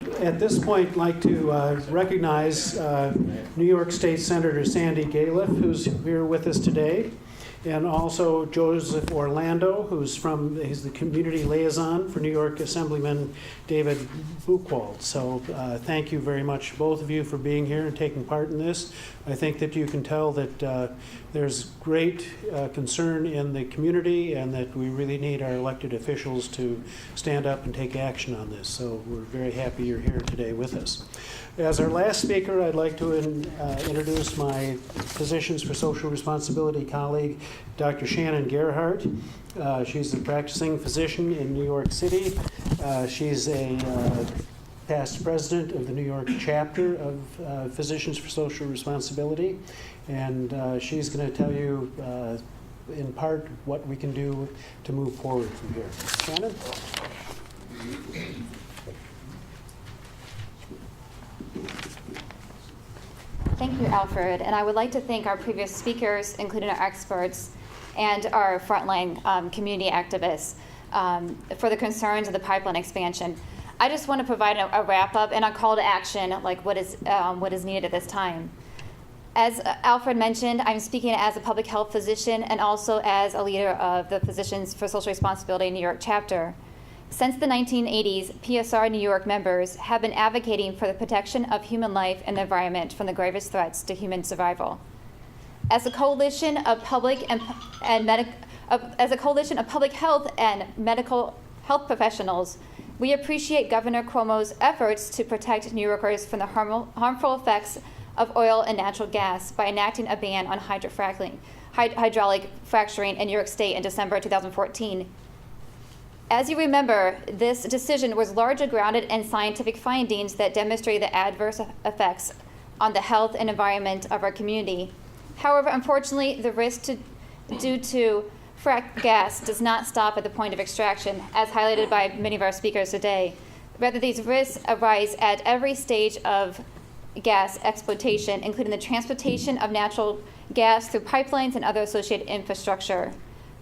At this point, I'd like to recognize New York State Senator Sandy Galiff, who's here with us today, and also Joseph Orlando, he's the community liaison for New York Assemblyman David Buchwald. So thank you very much, both of you, for being here and taking part in this. I think that you can tell that there's great concern in the community and that we really need our elected officials to stand up and take action on this. So we're very happy you're here today with us. As our last speaker, I'd like to introduce my Physicians for Social Responsibility colleague, Dr. Shannon Gearhart. She's a practicing physician in New York City. She's a past president of the New York chapter of Physicians for Social Responsibility, and she's going to tell you in part what we can do to move forward from here. Shannon? Thank you, Alfred. And I would like to thank our previous speakers, including our experts and our frontline community activists for the concerns of the pipeline expansion. I just want to provide a wrap-up and a call to action, like what is needed at this time. As Alfred mentioned, I'm speaking as a public health physician and also as a leader of the Physicians for Social Responsibility New York chapter. Since the 1980s, PSR New York members have been advocating for the protection of human life and the environment from the gravest threats to human survival. As a coalition of public health and medical health professionals, we appreciate Governor Cuomo's efforts to protect New Yorkers from the harmful effects of oil and natural gas by enacting a ban on hydraulic fracturing in New York State in December 2014. As you remember, this decision was largely grounded in scientific findings that demonstrated the adverse effects on the health and environment of our community. However, unfortunately, the risk due to frack gas does not stop at the point of extraction, as highlighted by many of our speakers today. Rather, these risks arise at every stage of gas exploitation, including the transportation of natural gas through pipelines and other associated infrastructure.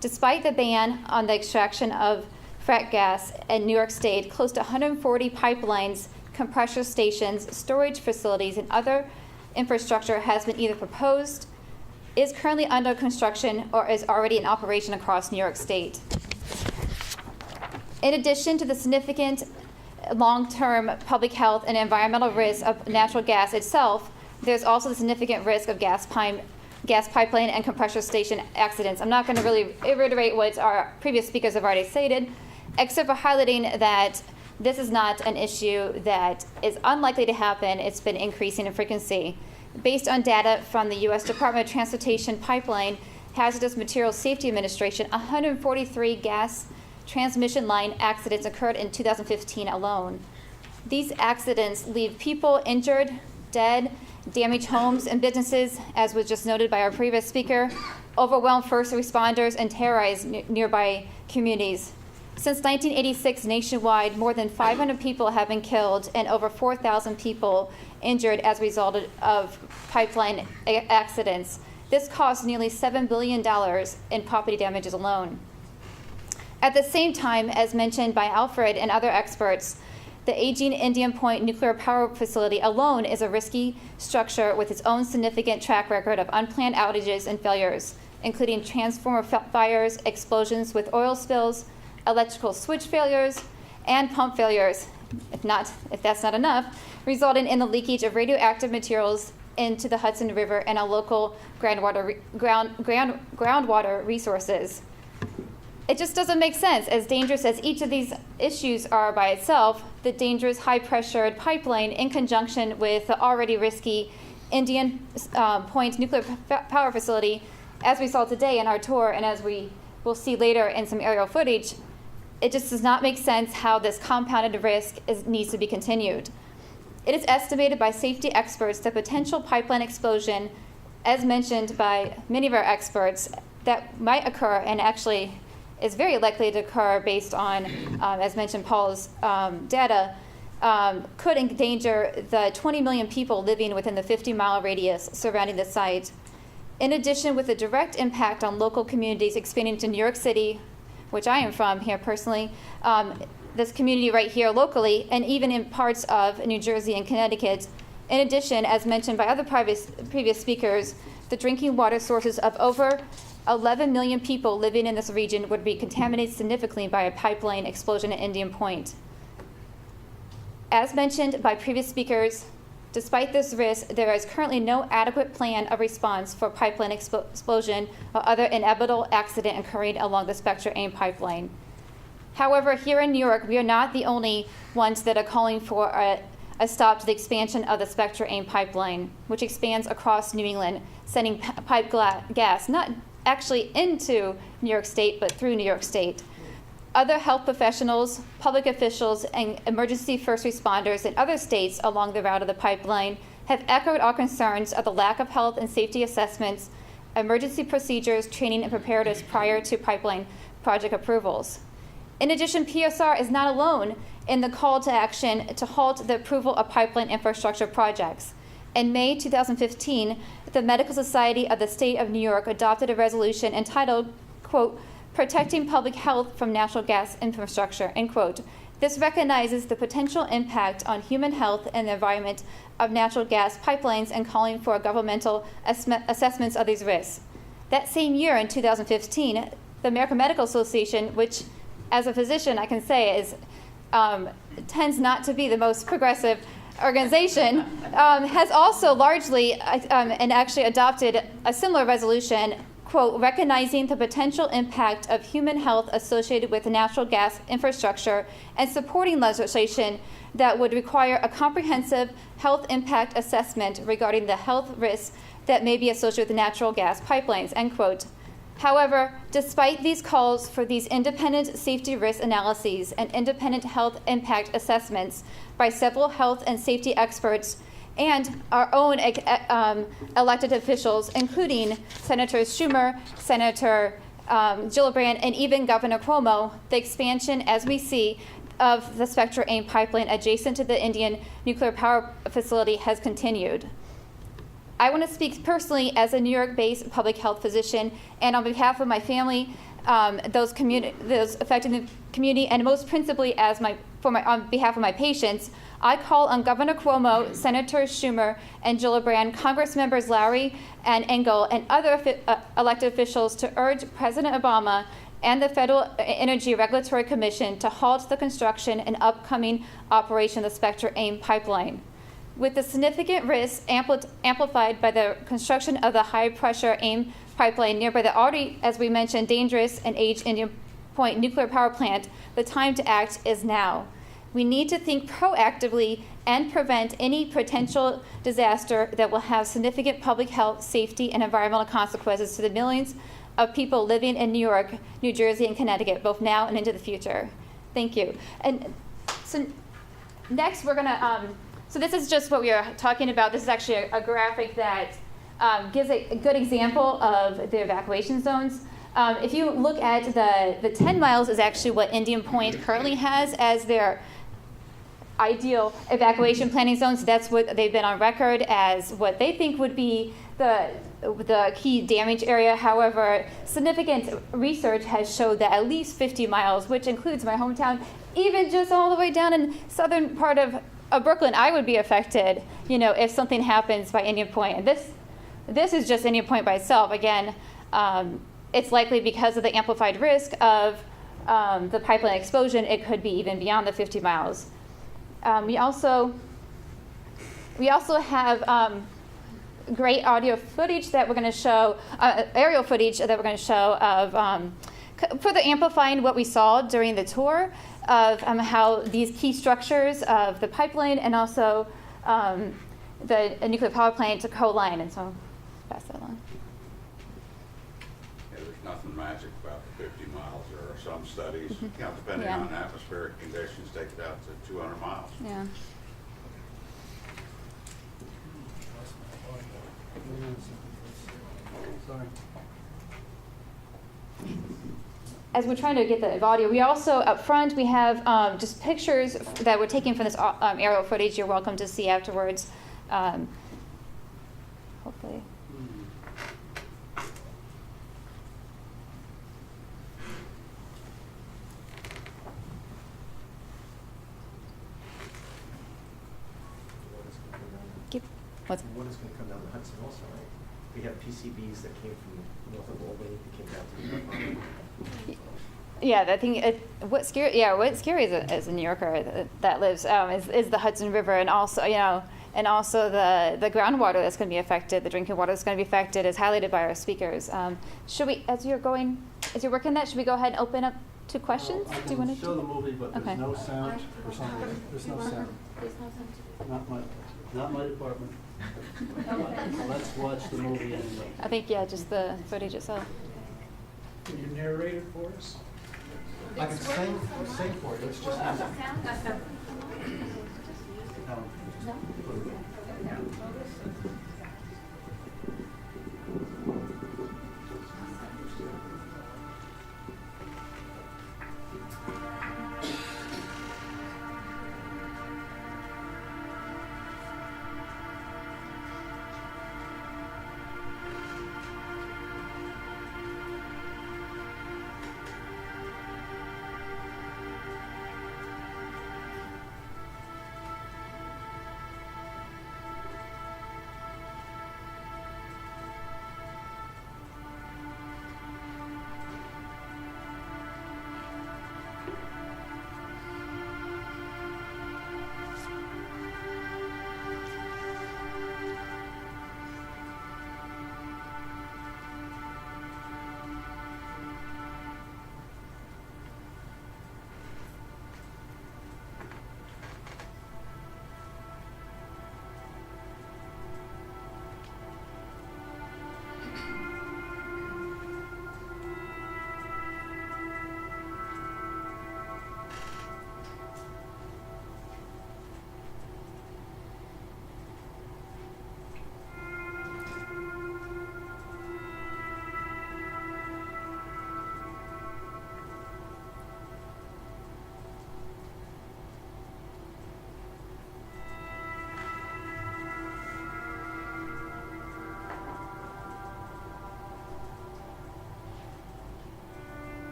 Despite the ban on the extraction of frack gas in New York State, close to 140 pipelines, compressor stations, storage facilities, and other infrastructure has been either proposed, is currently under construction, or is already in operation across New York State. In addition to the significant long-term public health and environmental risks of natural gas itself, there's also the significant risk of gas pipeline and compressor station accidents. I'm not going to really reiterate what our previous speakers have already stated, except for highlighting that this is not an issue that is unlikely to happen. It's been increasing in frequency. Based on data from the U.S. Department of Transportation Pipeline Hazardous Materials Safety Administration, 143 gas transmission line accidents occurred in 2015 alone. These accidents leave people injured, dead, damage homes and businesses, as was just noted by our previous speaker, overwhelm first responders, and terrorize nearby communities. Since 1986, nationwide, more than 500 people have been killed and over 4,000 people injured as a result of pipeline accidents. This costs nearly $7 billion in property damages alone. At the same time, as mentioned by Alfred and other experts, the aging Indian Point nuclear power facility alone is a risky structure with its own significant track record of unplanned outages and failures, including transformer fires, explosions with oil spills, electrical switch failures, and pump failures, if that's not enough, resulting in the leakage of radioactive materials into the Hudson River and our local groundwater resources. It just doesn't make sense. As dangerous as each of these issues are by itself, the dangerous high-pressured pipeline in conjunction with the already risky Indian Point nuclear power facility, as we saw today in our tour and as we will see later in some aerial footage, it just does not make sense how this compounded risk needs to be continued. It is estimated by safety experts that potential pipeline explosion, as mentioned by many of our experts, that might occur and actually is very likely to occur based on, as mentioned, Paul's data, could endanger the 20 million people living within the 50-mile radius surrounding the site. In addition, with a direct impact on local communities expanding to New York City, which I am from here personally, this community right here locally, and even in parts of New Jersey and Connecticut. In addition, as mentioned by other previous speakers, the drinking water sources of over 11 million people living in this region would be contaminated significantly by a pipeline explosion at Indian Point. As mentioned by previous speakers, despite this risk, there is currently no adequate plan of response for pipeline explosion or other inevitable accident occurring along the Spectra AIM pipeline. However, here in New York, we are not the only ones that are calling for a stop to the expansion of the Spectra AIM pipeline, which expands across New England, sending pipe gas not actually into New York State, but through New York State. Other health professionals, public officials, and emergency first responders in other states along the route of the pipeline have echoed our concerns of the lack of health and safety assessments, emergency procedures, training, and preparedness prior to pipeline project approvals. In addition, PSR is not alone in the call to action to halt the approval of pipeline infrastructure projects. In May 2015, the Medical Society of the State of New York adopted a resolution entitled, quote, "Protecting Public Health from Natural Gas Infrastructure," end quote. This recognizes the potential impact on human health and the environment of natural gas pipelines and calling for governmental assessments of these risks. That same year, in 2015, the American Medical Association, which as a physician I can say is tends not to be the most progressive organization, has also largely and actually adopted a similar resolution, quote, "Recognizing the potential impact of human health associated with natural gas infrastructure and supporting legislation that would require a comprehensive health impact assessment regarding the health risks that may be associated with natural gas pipelines," end quote. However, despite these calls for these independent safety risk analyses and independent health impact assessments by several health and safety experts and our own elected officials, including Senator Schumer, Senator Gillibrand, and even Governor Cuomo, the expansion, as we see, of the Spectra AIM pipeline adjacent to the Indian nuclear power facility has continued. I want to speak personally as a New York-based public health physician, and on behalf of my family, those affected the community, and most principally on behalf of my patients, I call on Governor Cuomo, Senator Schumer, and Gillibrand, Congress members Lowry and Engel, and other elected officials to urge President Obama and the Federal Energy Regulatory Commission to halt the construction and upcoming operation of the Spectra AIM pipeline. With the significant risks amplified by the construction of the high-pressure AIM pipeline nearby the already, as we mentioned, dangerous and aged Indian Point nuclear power plant, the time to act is now. We need to think proactively and prevent any potential disaster that will have significant public health, safety, and environmental consequences to the millions of people living in New York, New Jersey, and Connecticut, both now and into the future. Thank you. And so next we're going to... So this is just what we are talking about. This is actually a graphic that gives a good example of the evacuation zones. If you look at the 10 miles is actually what Indian Point currently has as their ideal evacuation planning zones. That's what they've been on record as what they think would be the key damage area. However, significant research has showed that at least 50 miles, which includes my hometown, even just all the way down in southern part of Brooklyn, I would be affected, if something happens by Indian Point. And this is just Indian Point by itself. Again, it's likely because of the amplified risk of the pipeline explosion, it could be even beyond the 50 miles. We also have great audio footage that we're going to show, aerial footage that we're going to show of further amplifying what we saw during the tour of how these key structures of the pipeline and also the nuclear power plant to co-line. And so, pass that along. Yeah, there's nothing magic about the 50 miles. There are some studies, depending on atmospheric conditions, take it out to 200 miles. Yeah. Sorry. As we're trying to get the audio, we also, up front, we have just pictures that were taken from this aerial footage you're welcome to see afterwards. Hopefully. What's, And water's gonna come down the Hudson also, right? We have PCBs that came from north of Albany, that came down to New York. yeah, I think what's scary as a New Yorker that lives is the Hudson River, and also the groundwater that's going to be affected, the drinking water that's going to be affected, is highlighted by our speakers. Should we, as you're working that, should we go ahead and open up to questions? I Do you want can to show the movie, but Okay. there's no sound for some reason. There's no sound. Not my department. Let's watch the movie anyway. I think just the footage itself. Can you narrate it for us? I can sing for you. It's just music.